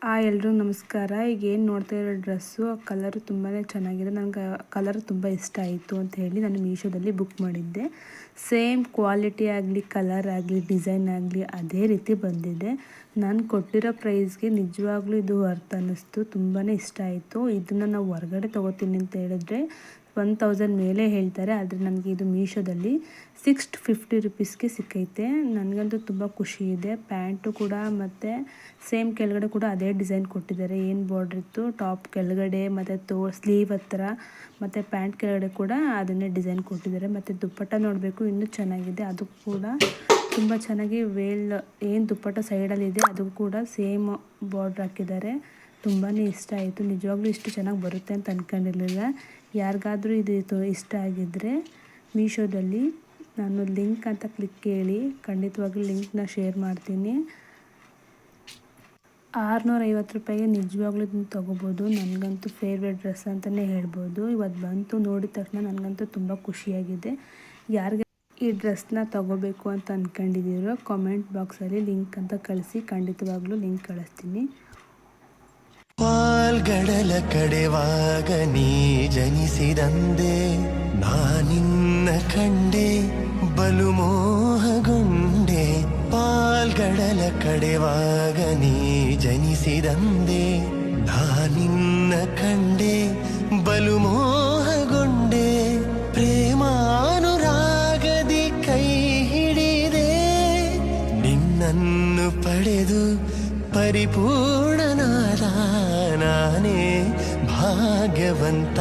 ಎಲ್ರಿಗೂ ನಮಸ್ಕಾರ. ಈಗ ಏನು ನೋಡ್ತಾ ಇರೋ ಡ್ರೆಸ್ಸು ಕಲರು ತುಂಬಾ ಚೆನ್ನಾಗಿದೆ. ನನಗೆ ಕಲರ್ ತುಂಬ ಇಷ್ಟ ಆಯಿತು ಅಂತ ಹೇಳಿ ನಾನು ಮೀಶೋದಲ್ಲಿ ಬುಕ್ ಮಾಡಿದ್ದೆ. ಸೇಮ್ ಕ್ವಾಲಿಟಿ ಆಗಲಿ, ಕಲರ್ ಆಗಲಿ, ಡಿಸೈನ್ ಆಗಲಿ ಅದೇ ರೀತಿ ಬಂದಿದೆ. ನಾನು ಕೊಟ್ಟಿರೋ ಪ್ರೈಸ್ಗೆ ನಿಜವಾಗ್ಲೂ ಇದು ವರ್ತ್ ಅನ್ನಿಸ್ತು. ತುಂಬಾ ಇಷ್ಟ ಆಯಿತು. ಇದನ್ನು ನಾವು ಹೊರಗಡೆ ತೊಗೋತೀನಿ ಅಂತ ಹೇಳಿದ್ರೆ 1000 ಮೇಲೆ ಹೇಳ್ತಾರೆ. ಆದರೆ ನನಗೆ ಇದು ಮೀಶೋದಲ್ಲಿ 650 ರುಪೀಸ್ಗೆ ಸಿಕ್ಕೈತೆ. ನನಗಂತೂ ತುಂಬ ಖುಷಿ ಇದೆ. ಪ್ಯಾಂಟು ಕೂಡ ಮತ್ತು ಸೇಮ್ ಕೆಳಗಡೆ ಕೂಡ ಅದೇ ಡಿಸೈನ್ ಕೊಟ್ಟಿದ್ದಾರೆ. ಏನು ಬಾರ್ಡ್ರ್ ಇತ್ತು ಟಾಪ್ ಕೆಳಗಡೆ ಮತ್ತು ಸ್ಲೀವ್ ಹತ್ರ ಮತ್ತು ಪ್ಯಾಂಟ್ ಕೆಳಗಡೆ ಕೂಡ ಅದನ್ನೇ ಡಿಸೈನ್ ಕೊಟ್ಟಿದ್ದಾರೆ. ಮತ್ತು ದುಪ್ಪಟ್ಟ ನೋಡಬೇಕು, ಇನ್ನೂ ಚೆನ್ನಾಗಿದೆ. ಅದು ಕೂಡ ತುಂಬ ಚೆನ್ನಾಗಿ ಏನು ದುಪ್ಪಟ್ಟ ಸೈಡಲ್ಲಿದೆ ಅದು ಕೂಡ ಸೇಮ್ ಬಾರ್ಡ್ರ್ ಹಾಕಿದ್ದಾರೆ. ತುಂಬಾ ಇಷ್ಟ ಆಯಿತು. ನಿಜವಾಗ್ಲೂ ಇಷ್ಟು ಚೆನ್ನಾಗಿ ಬರುತ್ತೆ ಅಂತ ಅಂದ್ಕೊಂಡಿರಲಿಲ್ಲ. ಯಾರಿಗಾದರೂ ಇದು ಇಷ್ಟ ಆಗಿದ್ದರೆ ಮೀಶೋದಲ್ಲಿ ನಾನು ಲಿಂಕ್ ಅಂತ ಕ್ಲಿಕ್ ಹೇಳಿ, ಖಂಡಿತವಾಗ್ಲೂ ಲಿಂಕ್ನ ಶೇರ್ ಮಾಡ್ತೀನಿ. 650 ರೂಪಾಯಿಗೆ ನಿಜವಾಗ್ಲೂ ಇದನ್ನು ತೊಗೋಬೋದು. ನನಗಂತೂ ಫೇವ್ರೇಟ್ ಡ್ರೆಸ್ ಅಂತಲೇ ಹೇಳ್ಬೋದು. ಇವತ್ತು ಬಂತು, ನೋಡಿದ ತಕ್ಷಣ ನನಗಂತೂ ತುಂಬ ಖುಷಿಯಾಗಿದೆ. ಯಾರಿಗೆ ಈ ಡ್ರೆಸ್ನ ತೊಗೋಬೇಕು ಅಂತ ಅಂದ್ಕೊಂಡಿದ್ದೀರೋ ಕಾಮೆಂಟ್ ಬಾಕ್ಸಲ್ಲಿ ಲಿಂಕ್ ಅಂತ ಕಳಿಸಿ, ಖಂಡಿತವಾಗ್ಲೂ ಲಿಂಕ್ ಕಳಿಸ್ತೀನಿ. ಪಾಲ್ಗಡಲ ಕಡೆವಾಗ ನೀ ಜನಿಸಿದಂದೆ, ನಾನಿನ್ನ ಕಂಡೆ ಬಲು ಮೋಹಗೊಂಡೆ. ಪಾಲ್ಗಡಲ ಕಡೆವಾಗ ನೀ ಜನಿಸಿದಂದೆ, ನಾನಿನ್ನ ಕಂಡೆ ಬಲು ಮೋಹಗೊಂಡೆ. ಪ್ರೇಮಾನುರಾಗದಿ ಕೈ ಹಿಡಿದೆ, ನಿನ್ನನ್ನು ಪಡೆದು ಪರಿಪೂರ್ಣನಾದ ನಾನೇ ಭಾಗ್ಯವಂತ.